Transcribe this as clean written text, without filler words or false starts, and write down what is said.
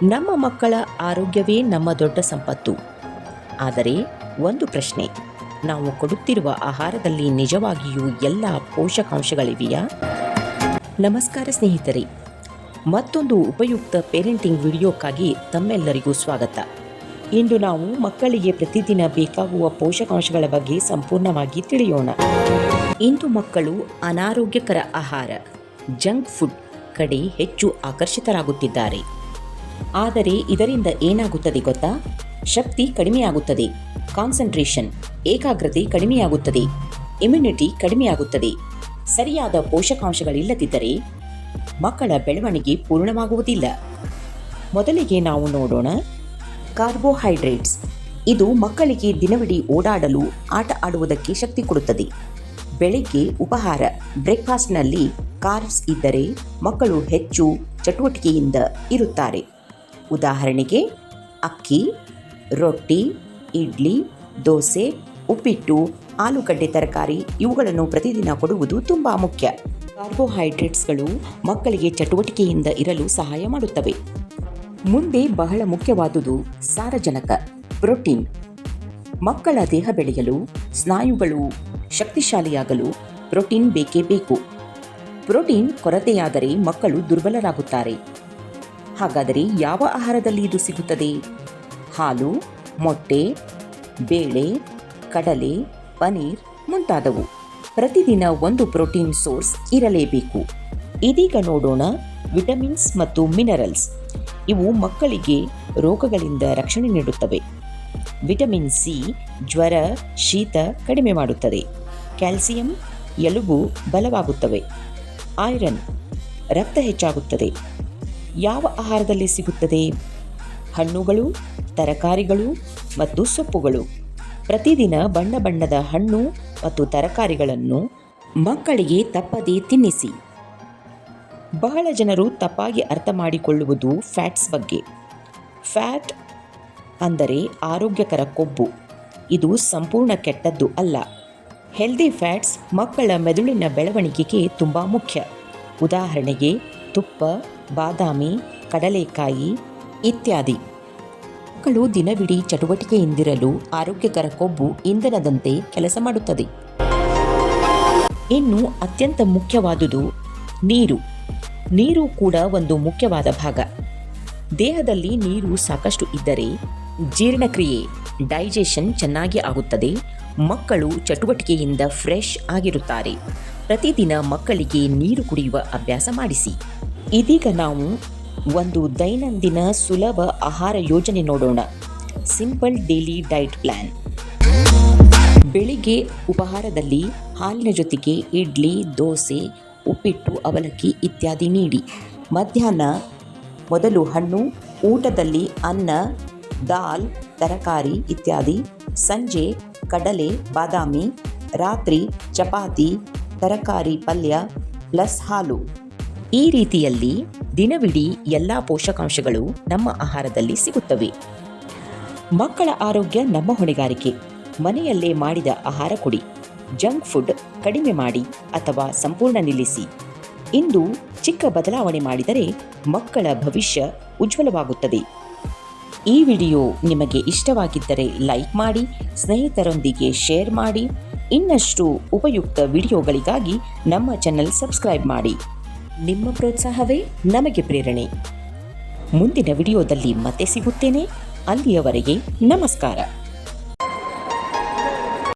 ನಮ್ಮ ಮಕ್ಕಳ ಆರೋಗ್ಯವೇ ನಮ್ಮ ದೊಡ್ಡ ಸಂಪತ್ತು. ಆದರೆ ಒಂದು ಪ್ರಶ್ನೆ, ನಾವು ಕೊಡುತ್ತಿರುವ ಆಹಾರದಲ್ಲಿ ನಿಜವಾಗಿಯೂ ಎಲ್ಲ ಪೋಷಕಾಂಶಗಳಿವೆಯಾ? ನಮಸ್ಕಾರ ಸ್ನೇಹಿತರೆ, ಮತ್ತೊಂದು ಉಪಯುಕ್ತ ಪೇರೆಂಟಿಂಗ್ ವಿಡಿಯೋಕ್ಕಾಗಿ ತಮ್ಮೆಲ್ಲರಿಗೂ ಸ್ವಾಗತ. ಇಂದು ನಾವು ಮಕ್ಕಳಿಗೆ ಪ್ರತಿದಿನ ಬೇಕಾಗುವ ಪೋಷಕಾಂಶಗಳ ಬಗ್ಗೆ ಸಂಪೂರ್ಣವಾಗಿ ತಿಳಿಯೋಣ. ಇಂದು ಮಕ್ಕಳು ಅನಾರೋಗ್ಯಕರ ಆಹಾರ, ಜಂಕ್ ಫುಡ್ ಕಡೆ ಹೆಚ್ಚು ಆಕರ್ಷಿತರಾಗುತ್ತಿದ್ದಾರೆ. ಆದರೆ ಇದರಿಂದ ಏನಾಗುತ್ತದೆ ಗೊತ್ತಾ? ಶಕ್ತಿ ಕಡಿಮೆಯಾಗುತ್ತದೆ, ಕಾನ್ಸಂಟ್ರೇಷನ್ ಏಕಾಗ್ರತೆ ಕಡಿಮೆಯಾಗುತ್ತದೆ, ಇಮ್ಯುನಿಟಿ ಕಡಿಮೆಯಾಗುತ್ತದೆ. ಸರಿಯಾದ ಪೋಷಕಾಂಶಗಳಿಲ್ಲದಿದ್ದರೆ ಮಕ್ಕಳ ಬೆಳವಣಿಗೆ ಪೂರ್ಣವಾಗುವುದಿಲ್ಲ. ಮೊದಲಿಗೆ ನಾವು ನೋಡೋಣ ಕಾರ್ಬೋಹೈಡ್ರೇಟ್ಸ್. ಇದು ಮಕ್ಕಳಿಗೆ ದಿನವಿಡೀ ಓಡಾಡಲು, ಆಟ ಆಡುವುದಕ್ಕೆ ಶಕ್ತಿ ಕೊಡುತ್ತದೆ. ಬೆಳಿಗ್ಗೆ ಉಪಹಾರ ಬ್ರೇಕ್ಫಾಸ್ಟ್ನಲ್ಲಿ ಕಾರ್ಬ್ಸ್ ಇದ್ದರೆ ಮಕ್ಕಳು ಹೆಚ್ಚು ಚಟುವಟಿಕೆಯಿಂದ ಇರುತ್ತಾರೆ. ಉದಾಹರಣೆಗೆ ಅಕ್ಕಿ, ರೊಟ್ಟಿ, ಇಡ್ಲಿ, ದೋಸೆ, ಉಪ್ಪಿಟ್ಟು, ಆಲೂಗಡ್ಡೆ ತರಕಾರಿ ಇವುಗಳನ್ನು ಪ್ರತಿದಿನ ಕೊಡುವುದು ತುಂಬ ಮುಖ್ಯ. ಕಾರ್ಬೋಹೈಡ್ರೇಟ್ಸ್ಗಳು ಮಕ್ಕಳಿಗೆ ಚಟುವಟಿಕೆಯಿಂದ ಇರಲು ಸಹಾಯ ಮಾಡುತ್ತವೆ. ಮುಂದೆ ಬಹಳ ಮುಖ್ಯವಾದುದು ಸಾರಜನಕ, ಪ್ರೋಟೀನ್. ಮಕ್ಕಳ ದೇಹ ಬೆಳೆಯಲು, ಸ್ನಾಯುಗಳು ಶಕ್ತಿಶಾಲಿಯಾಗಲು ಪ್ರೋಟೀನ್ ಬೇಕೇ ಬೇಕು. ಪ್ರೋಟೀನ್ ಕೊರತೆಯಾದರೆ ಮಕ್ಕಳು ದುರ್ಬಲರಾಗುತ್ತಾರೆ. ಹಾಗಾದರೆ ಯಾವ ಆಹಾರದಲ್ಲಿ ಇದು ಸಿಗುತ್ತದೆ? ಹಾಲು, ಮೊಟ್ಟೆ, ಬೇಳೆ, ಕಡಲೆ, ಪನೀರ್ ಮುಂತಾದವು. ಪ್ರತಿದಿನ ಒಂದು ಪ್ರೋಟೀನ್ ಸೋರ್ಸ್ ಇರಲೇಬೇಕು. ಇದೀಗ ನೋಡೋಣ ವಿಟಮಿನ್ಸ್ ಮತ್ತು ಮಿನರಲ್ಸ್. ಇವು ಮಕ್ಕಳಿಗೆ ರೋಗಗಳಿಂದ ರಕ್ಷಣೆ ನೀಡುತ್ತವೆ. ವಿಟಮಿನ್ ಸಿ ಜ್ವರ, ಶೀತ ಕಡಿಮೆ ಮಾಡುತ್ತದೆ. ಕ್ಯಾಲ್ಸಿಯಂ ಎಲುಬು ಬಲವಾಗುತ್ತವೆ. ಐರನ್ ರಕ್ತ ಹೆಚ್ಚಾಗುತ್ತದೆ. ಯಾವ ಆಹಾರದಲ್ಲಿ ಸಿಗುತ್ತದೆ? ಹಣ್ಣುಗಳು, ತರಕಾರಿಗಳು ಮತ್ತು ಸೊಪ್ಪುಗಳು. ಪ್ರತಿದಿನ ಬಣ್ಣ ಬಣ್ಣದ ಹಣ್ಣು ಮತ್ತು ತರಕಾರಿಗಳನ್ನು ಮಕ್ಕಳಿಗೆ ತಪ್ಪದೇ ತಿನ್ನಿಸಿ. ಬಹಳ ಜನರು ತಪ್ಪಾಗಿ ಅರ್ಥ ಮಾಡಿಕೊಳ್ಳುವುದು ಫ್ಯಾಟ್ಸ್ ಬಗ್ಗೆ. ಫ್ಯಾಟ್ ಅಂದರೆ ಆರೋಗ್ಯಕರ ಕೊಬ್ಬು. ಇದು ಸಂಪೂರ್ಣ ಕೆಟ್ಟದ್ದು ಅಲ್ಲ. ಹೆಲ್ದಿ ಫ್ಯಾಟ್ಸ್ ಮಕ್ಕಳ ಮೆದುಳಿನ ಬೆಳವಣಿಗೆಗೆ ತುಂಬ ಮುಖ್ಯ. ಉದಾಹರಣೆಗೆ ತುಪ್ಪ, ಬಾದಾಮಿ, ಕಡಲೆಕಾಯಿ ಇತ್ಯಾದಿ. ಮಕ್ಕಳು ದಿನವಿಡೀ ಚಟುವಟಿಕೆಯಿಂದಿರಲು ಆರೋಗ್ಯಕರ ಕೊಬ್ಬು ಇಂಧನದಂತೆ ಕೆಲಸ ಮಾಡುತ್ತದೆ. ಇನ್ನು ಅತ್ಯಂತ ಮುಖ್ಯವಾದುದು ನೀರು. ನೀರು ಕೂಡ ಒಂದು ಮುಖ್ಯವಾದ ಭಾಗ. ದೇಹದಲ್ಲಿ ನೀರು ಸಾಕಷ್ಟು ಇದ್ದರೆ ಜೀರ್ಣಕ್ರಿಯೆ, ಡೈಜೆಷನ್ ಚೆನ್ನಾಗಿ ಆಗುತ್ತದೆ. ಮಕ್ಕಳು ಚಟುವಟಿಕೆಯಿಂದ ಫ್ರೆಶ್ ಆಗಿರುತ್ತಾರೆ. ಪ್ರತಿದಿನ ಮಕ್ಕಳಿಗೆ ನೀರು ಕುಡಿಯುವ ಅಭ್ಯಾಸ ಮಾಡಿಸಿ. ಇದೀಗ ನಾವು ಒಂದು ದೈನಂದಿನ ಸುಲಭ ಆಹಾರ ಯೋಜನೆ ನೋಡೋಣ. Simple daily diet plan. ಬೆಳಿಗ್ಗೆ ಉಪಹಾರದಲ್ಲಿ ಹಾಲಿನ ಜೊತೆಗೆ ಇಡ್ಲಿ, ದೋಸೆ, ಉಪ್ಪಿಟ್ಟು, ಅವಲಕ್ಕಿ ಇತ್ಯಾದಿ ನೀಡಿ. ಮಧ್ಯಾಹ್ನ ಮೊದಲು ಹಣ್ಣು, ಊಟದಲ್ಲಿ ಅನ್ನ, ದಾಲ್, ತರಕಾರಿ ಇತ್ಯಾದಿ. ಸಂಜೆ ಕಡಲೆ, ಬಾದಾಮಿ. ರಾತ್ರಿ ಚಪಾತಿ, ತರಕಾರಿ, ಪಲ್ಯ ಪ್ಲಸ್ ಹಾಲು. ಈ ರೀತಿಯಲ್ಲಿ ದಿನವಿಡೀ ಎಲ್ಲ ಪೋಷಕಾಂಶಗಳು ನಮ್ಮ ಆಹಾರದಲ್ಲಿ ಸಿಗುತ್ತವೆ. ಮಕ್ಕಳ ಆರೋಗ್ಯ ನಮ್ಮ ಹೊಣೆಗಾರಿಕೆ. ಮನೆಯಲ್ಲೇ ಮಾಡಿದ ಆಹಾರ ಕೊಡಿ. ಜಂಕ್ ಫುಡ್ ಕಡಿಮೆ ಮಾಡಿ ಅಥವಾ ಸಂಪೂರ್ಣ ನಿಲ್ಲಿಸಿ. ಇಂದು ಚಿಕ್ಕ ಬದಲಾವಣೆ ಮಾಡಿದರೆ ಮಕ್ಕಳ ಭವಿಷ್ಯ ಉಜ್ವಲವಾಗುತ್ತದೆ. ಈ ವಿಡಿಯೋ ನಿಮಗೆ ಇಷ್ಟವಾಗಿದ್ದರೆ ಲೈಕ್ ಮಾಡಿ, ಸ್ನೇಹಿತರೊಂದಿಗೆ ಶೇರ್ ಮಾಡಿ. ಇನ್ನಷ್ಟು ಉಪಯುಕ್ತ ವಿಡಿಯೋಗಳಿಗಾಗಿ ನಮ್ಮ ಚಾನೆಲ್ ಸಬ್ಸ್ಕ್ರೈಬ್ ಮಾಡಿ. ನಿಮ್ಮ ಪ್ರೋತ್ಸಾಹವೇ ನಮಗೆ ಪ್ರೇರಣೆ. ಮುಂದಿನ ವಿಡಿಯೋದಲ್ಲಿ ಮತ್ತೆ ಸಿಗುತ್ತೇನೆ. ಅಲ್ಲಿಯವರೆಗೆ ನಮಸ್ಕಾರ.